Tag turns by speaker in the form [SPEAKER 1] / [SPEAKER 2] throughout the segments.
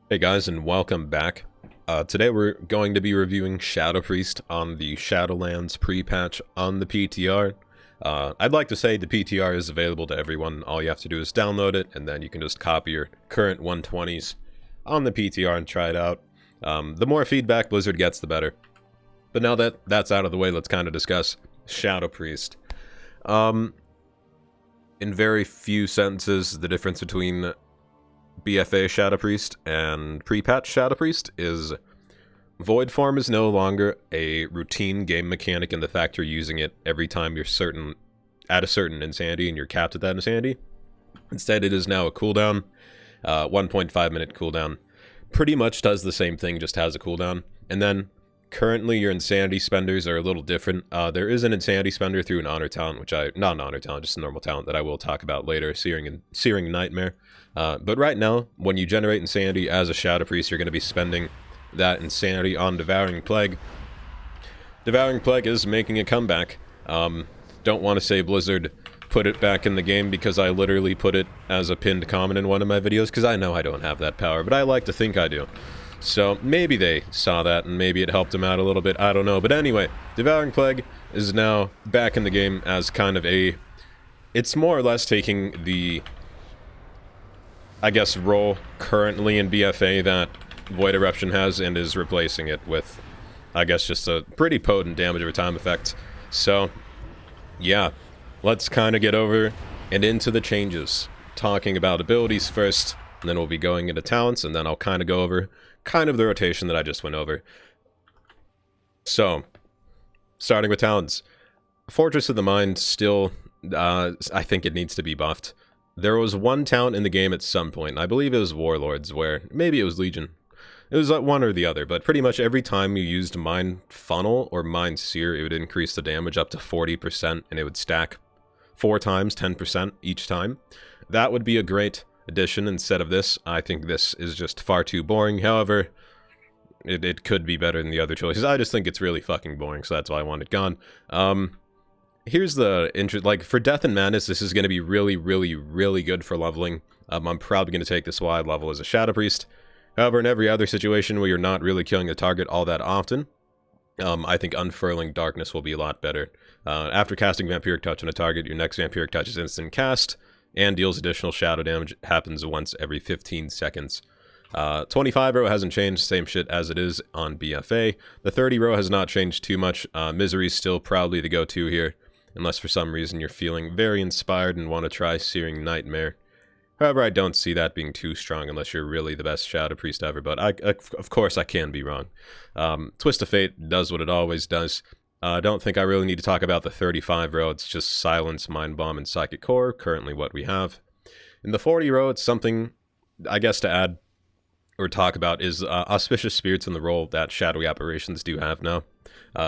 [SPEAKER 1] Hey guys, and welcome back. Today we're going to be reviewing Shadow Priest on the Shadowlands Prepatch on the PTR. I'd like to say the PTR is available to everyone. All you have to do is download it, and then you can just copy your current 120s on the PTR and try it out. The more feedback Blizzard gets, the better. But now that that's out of the way, let's kind of discuss Shadow Priest. In very few sentences, the difference between BFA Shadow Priest and Prepatch Shadow Priest is Void Form is no longer a routine game mechanic in the fact you're using it every time you're at a certain insanity and you're capped at that insanity. Instead, it is now a cooldown, 1.5 minute cooldown. Pretty much does the same thing, just has a cooldown. And then currently your insanity spenders are a little different. There is an insanity spender through an honor talent, not an honor talent, just a normal talent that I will talk about later, Searing Nightmare. But right now, when you generate insanity as a Shadow Priest, you're going to be spending that insanity on Devouring Plague. Devouring Plague is making a comeback. Don't want to say Blizzard put it back in the game because I literally put it as a pinned comment in one of my videos, because I know I don't have that power, but I like to think I do. So maybe they saw that and maybe it helped them out a little bit, I don't know. But anyway, Devouring Plague is now back in the game as kind of it's more or less taking the, I guess, role currently in BFA that Void Eruption has and is replacing it with, I guess, just a pretty potent damage over time effect. So, yeah, let's kind of get over and into the changes. Talking about abilities first, and then we'll be going into talents, and then I'll kind of go over kind of the rotation that I just went over. So, starting with talents. Fortress of the Mind still, I think it needs to be buffed. There was one talent in the game at some point, I believe it was Warlords, where maybe it was Legion. It was one or the other, but pretty much every time you used Mind Funnel or Mind Sear, it would increase the damage up to 40%, and it would stack 4 times, 10% each time. That would be a great addition instead of this. I think this is just far too boring. However, it could be better than the other choices. I just think it's really fucking boring, so that's why I want it gone. Here's the interest, like, for Death and Madness, this is going to be really, really, really good for leveling. I'm probably going to take this wide level as a Shadow Priest. However, in every other situation where you're not really killing the target all that often, I think Unfurling Darkness will be a lot better. After casting Vampiric Touch on a target, your next Vampiric Touch is instant cast, and deals additional shadow damage. Happens once every 15 seconds. 25 row hasn't changed, same shit as it is on BFA. The 30 row has not changed too much. Misery's still probably the go-to here, unless for some reason you're feeling very inspired and want to try Searing Nightmare. However, I don't see that being too strong unless you're really the best Shadow Priest ever, but of course I can be wrong. Twist of Fate does what it always does. I don't think I really need to talk about the 35 row, it's just Silence, Mind Bomb, and Psychic Core, currently what we have. In the 40 row, it's something, I guess, to add or talk about is Auspicious Spirits in the role that Shadowy Apparitions do have now.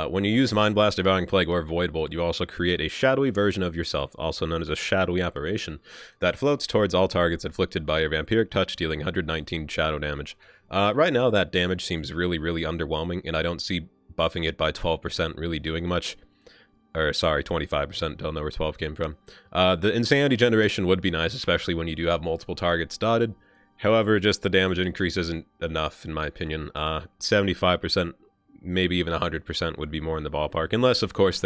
[SPEAKER 1] When you use Mind Blast, Devouring Plague, or Void Bolt, you also create a shadowy version of yourself, also known as a Shadowy Apparition, that floats towards all targets inflicted by your Vampiric Touch, dealing 119 shadow damage. Right now, that damage seems really, really underwhelming, and I don't see buffing it by 12% really doing much. Or, sorry, 25%, don't know where 12 came from. The Insanity generation would be nice, especially when you do have multiple targets dotted. However, just the damage increase isn't enough, in my opinion. 75%, maybe even 100% would be more in the ballpark. Unless, of course,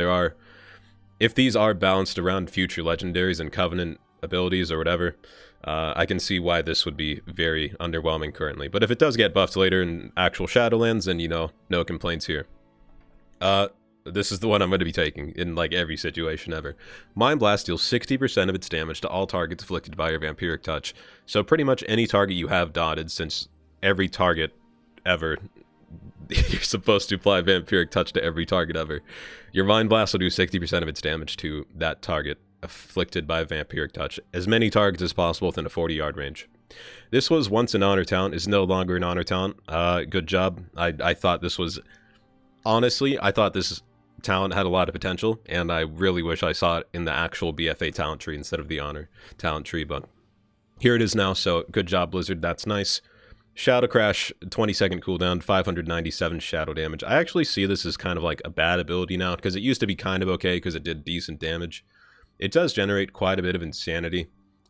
[SPEAKER 1] if these are balanced around future legendaries and Covenant abilities or whatever, I can see why this would be very underwhelming currently. But if it does get buffed later in actual Shadowlands, then, no complaints here. This is the one I'm going to be taking in, like, every situation ever. Mind Blast deals 60% of its damage to all targets afflicted by your Vampiric Touch. So pretty much any target you have dotted, since every target ever, you're supposed to apply Vampiric Touch to every target ever. Your Mind Blast will do 60% of its damage to that target afflicted by Vampiric Touch. As many targets as possible within a 40-yard range. This was once an honor talent, is no longer an honor talent. Good job. I thought this was... Honestly, I thought this talent had a lot of potential, and I really wish I saw it in the actual BFA talent tree instead of the honor talent tree, but here it is now, so good job, Blizzard, that's nice. Shadow Crash, 20-second cooldown, 597 shadow damage. I actually see this as kind of like a bad ability now, because it used to be kind of okay because it did decent damage. It does generate quite a bit of insanity.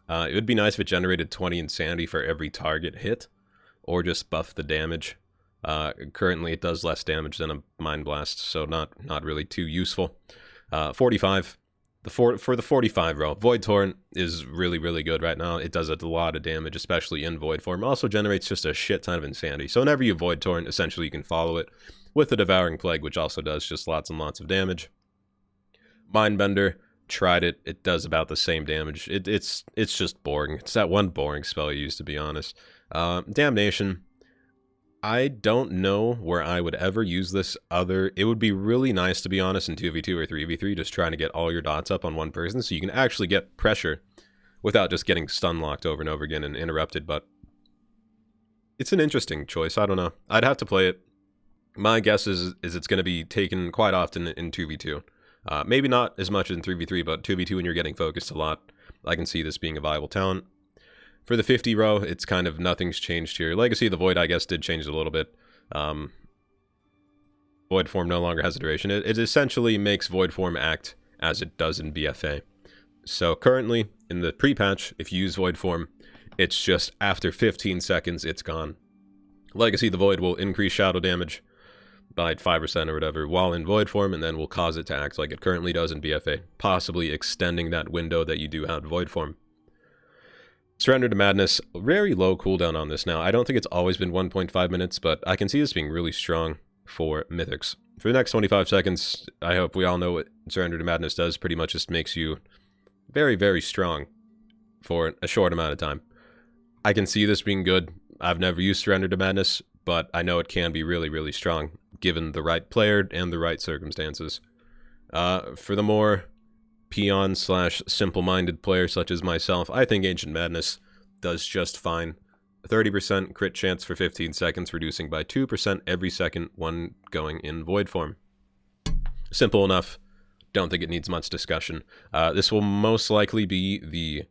[SPEAKER 1] It would be nice if it generated 20 insanity for every target hit, or just buff the damage. Currently it does less damage than a Mind Blast, so not really too useful. 45. For the 45 row, Void Torrent is really good right now. It does a lot of damage, especially in Void form. It also generates just a shit ton of insanity. So whenever you Void Torrent, essentially you can follow it with the Devouring Plague, which also does just lots and lots of damage. Mindbender, tried it. It does about the same damage. It's just boring. It's that one boring spell you use, to be honest. Damnation. I don't know where I would ever use this other... It would be really nice, to be honest, in 2v2 or 3v3, just trying to get all your dots up on one person so you can actually get pressure without just getting stun locked over and over again and interrupted, but it's an interesting choice. I don't know. I'd have to play it. My guess is it's going to be taken quite often in 2v2. Maybe not as much in 3v3, but 2v2 when you're getting focused a lot. I can see this being a viable talent. For the 50 row, it's kind of nothing's changed here. Legacy of the Void, I guess, did change a little bit. Void form no longer has a duration. It essentially makes Void form act as it does in BFA. So currently, in the pre-patch, if you use Void form, it's just after 15 seconds, it's gone. Legacy of the Void will increase shadow damage by 5% or whatever while in Void form, and then will cause it to act like it currently does in BFA, possibly extending that window that you do have Void form. Surrender to Madness, very low cooldown on this now. I don't think it's always been 1.5 minutes, but I can see this being really strong for Mythics. For the next 25 seconds, I hope we all know what Surrender to Madness does. Pretty much just makes you very strong for a short amount of time. I can see this being good. I've never used Surrender to Madness, but I know it can be really strong, given the right player and the right circumstances. For the more peon/simple-minded player such as myself, I think Ancient Madness does just fine. 30% crit chance for 15 seconds, reducing by 2% every second when going in Void form. Simple enough. Don't think it needs much discussion. This will most likely be the,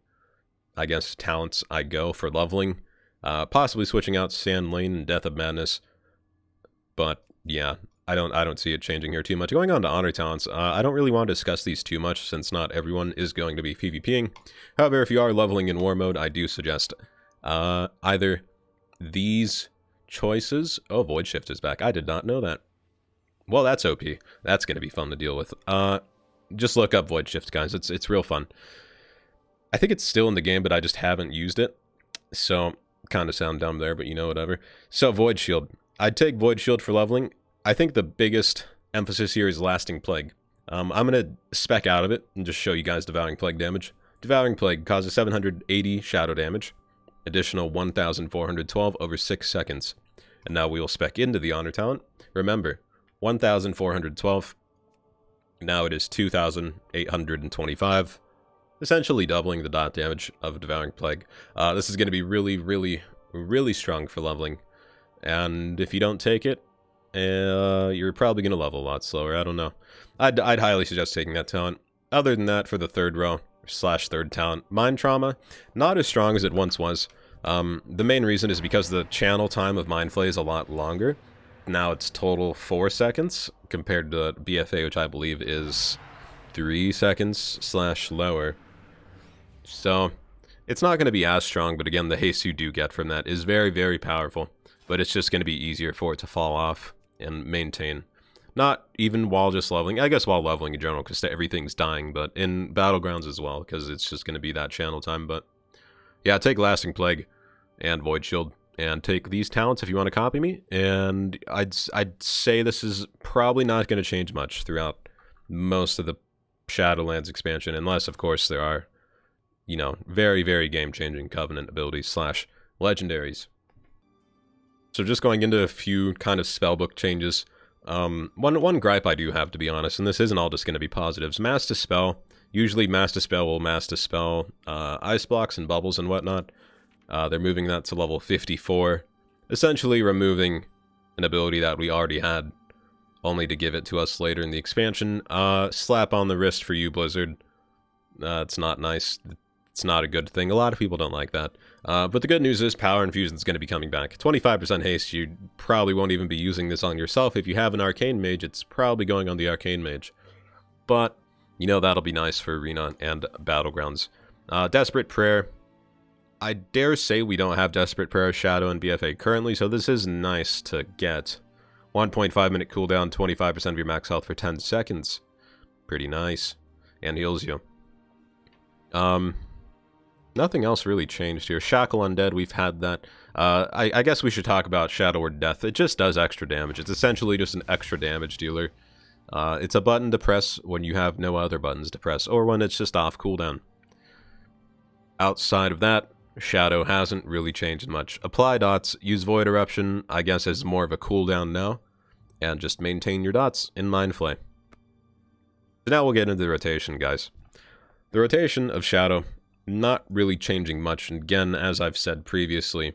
[SPEAKER 1] I guess, talents I go for leveling. Possibly switching out Sand Lane and Death of Madness. But yeah, I don't see it changing here too much. Going on to honor talents, I don't really want to discuss these too much since not everyone is going to be PvPing. However, if you are leveling in war mode, I do suggest either these choices. Oh, Void Shift is back. I did not know that. Well, that's OP. That's going to be fun to deal with. Just look up Void Shift, guys. It's real fun. I think it's still in the game, but I just haven't used it. So, kind of sound dumb there, but you know, whatever. So, Void Shield. I'd take Void Shield for leveling. I think the biggest emphasis here is Lasting Plague. I'm going to spec out of it and just show you guys Devouring Plague damage. Devouring Plague causes 780 shadow damage, additional 1,412 over 6 seconds. And now we will spec into the honor talent. Remember, 1,412. Now it is 2,825. Essentially doubling the dot damage of Devouring Plague. This is going to be really strong for leveling. And if you don't take it, you're probably going to level a lot slower. I don't know. I'd highly suggest taking that talent. Other than that, for the third row / third talent, Mind Trauma, not as strong as it once was. The main reason is because the channel time of Mind Flay is a lot longer. Now it's total 4 seconds compared to BFA, which I believe is 3 seconds / lower. So it's not going to be as strong, but again, the haste you do get from that is very powerful. But it's just going to be easier for it to fall off and maintain. Not even while just leveling. I guess while leveling in general, because everything's dying, but in Battlegrounds as well, because it's just going to be that channel time. But yeah, take Lasting Plague and Void Shield, and take these talents if you want to copy me. And I'd say this is probably not going to change much throughout most of the Shadowlands expansion, unless, of course, there are, you know, very game-changing Covenant abilities / legendaries. So just going into a few kind of spellbook changes. One gripe I do have, to be honest, and this isn't all just going to be positives. Mass Dispel. Usually Mass Dispel will Mass Dispel ice blocks and bubbles and whatnot. They're moving that to level 54. Essentially removing an ability that we already had, only to give it to us later in the expansion. Slap on the wrist for you, Blizzard. It's not nice. It's not a good thing. A lot of people don't like that. But the good news is Power Infusion is going to be coming back. 25% haste, you probably won't even be using this on yourself. If you have an Arcane Mage, it's probably going on the Arcane Mage. But, you know, that'll be nice for Arena and Battlegrounds. Desperate Prayer. I dare say we don't have Desperate Prayer Shadow in BFA currently, so this is nice to get. 1.5 minute cooldown, 25% of your max health for 10 seconds. Pretty nice. And heals you. Nothing else really changed here. Shackle Undead, we've had that. I guess we should talk about Shadow or Death. It just does extra damage. It's essentially just an extra damage dealer. It's a button to press when you have no other buttons to press, or when it's just off cooldown. Outside of that, Shadow hasn't really changed much. Apply dots, use Void Eruption, I guess as more of a cooldown now, and just maintain your dots in Mind Flay. So now we'll get into the rotation, guys. The rotation of Shadow, not really changing much, and again, as I've said previously,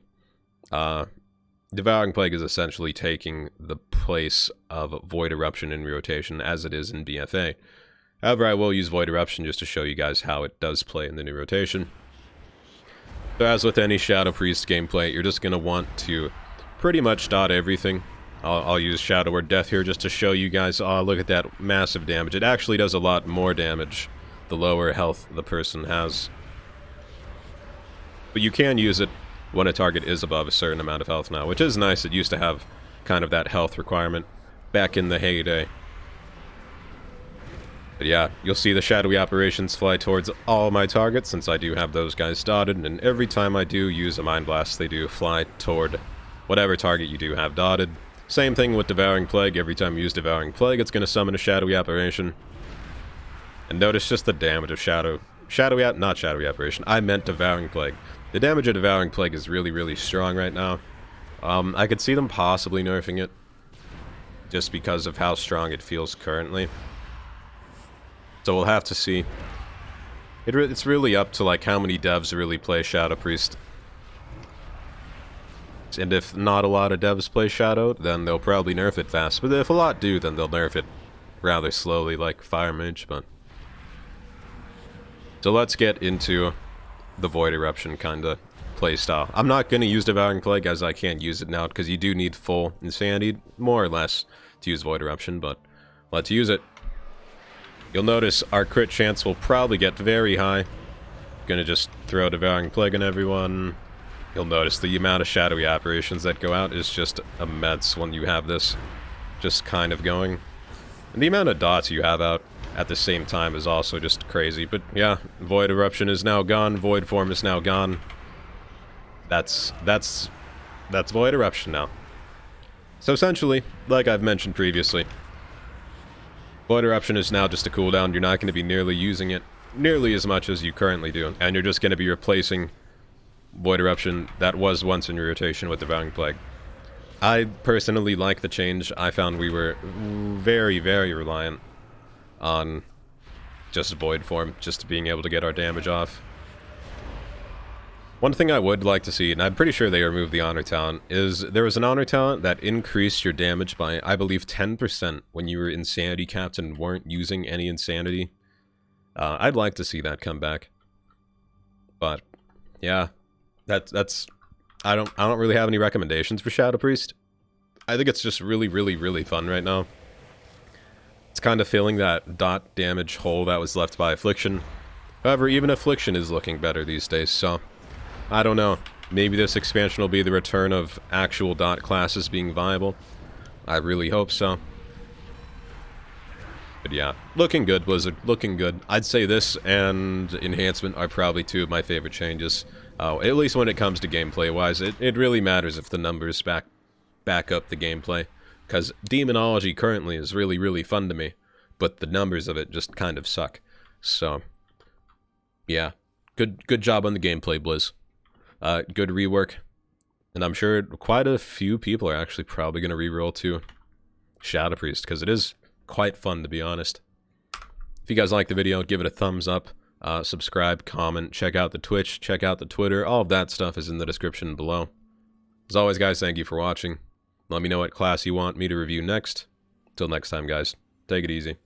[SPEAKER 1] Devouring Plague is essentially taking the place of Void Eruption in rotation, as it is in BFA. However, I will use Void Eruption just to show you guys how it does play in the new rotation. So as with any Shadow Priest gameplay, you're just going to want to pretty much dot everything. I'll use Shadow or Death here just to show you guys, oh, look at that massive damage. It actually does a lot more damage the lower health the person has. But you can use it when a target is above a certain amount of health now, which is nice. It used to have kind of that health requirement back in the heyday. But yeah, you'll see the shadowy operations fly towards all my targets, since I do have those guys dotted, and every time I do use a Mind Blast, they do fly toward whatever target you do have dotted. Same thing with Devouring Plague. Every time you use Devouring Plague, it's going to summon a shadowy operation. And notice just the damage of not shadowy operation, I meant Devouring Plague. The damage of Devouring Plague is really, really strong right now. I could see them possibly nerfing it, just because of how strong it feels currently. So we'll have to see. It's really up to like how many devs really play Shadow Priest. And if not a lot of devs play Shadow, then they'll probably nerf it fast. But if a lot do, then they'll nerf it rather slowly, like Fire Mage. But so let's get into the Void Eruption kind of playstyle. I'm not going to use Devouring Plague, as I can't use it now, because you do need full Insanity, more or less, to use Void Eruption, but let's use it. You'll notice our crit chance will probably get very high. Gonna just throw Devouring Plague on everyone. You'll notice the amount of shadowy operations that go out is just immense when you have this just kind of going. And the amount of dots you have out at the same time is also just crazy. But yeah, Void Eruption is now gone. Void Form is now gone. That's Void Eruption now. So essentially, like I've mentioned previously, Void Eruption is now just a cooldown. You're not going to be nearly using it nearly as much as you currently do. And you're just going to be replacing Void Eruption that was once in your rotation with Devouring Plague. I personally like the change. I found we were very, very reliant on just Void Form, just being able to get our damage off. One thing I would like to see, and I'm pretty sure they removed the Honor Talent, is there was an Honor Talent that increased your damage by, I believe, 10% when you were Insanity capped and weren't using any Insanity. I'd like to see that come back. But, yeah, that's... I don't really have any recommendations for Shadow Priest. I think it's just really, really, really fun right now. It's kind of filling that dot damage hole that was left by Affliction. However, even Affliction is looking better these days, so I don't know. Maybe this expansion will be the return of actual dot classes being viable. I really hope so. But yeah, looking good, Blizzard. Looking good. I'd say this and Enhancement are probably two of my favorite changes. At least when it comes to gameplay-wise. It really matters if the numbers back up the gameplay. Because Demonology currently is really, really fun to me. But the numbers of it just kind of suck. So, yeah. Good job on the gameplay, Blizz. Good rework. And I'm sure quite a few people are actually probably going to reroll to Shadow Priest, because it is quite fun, to be honest. If you guys like the video, give it a thumbs up. Subscribe, comment, check out the Twitch, check out the Twitter. All of that stuff is in the description below. As always, guys, thank you for watching. Let me know what class you want me to review next. Till next time, guys. Take it easy.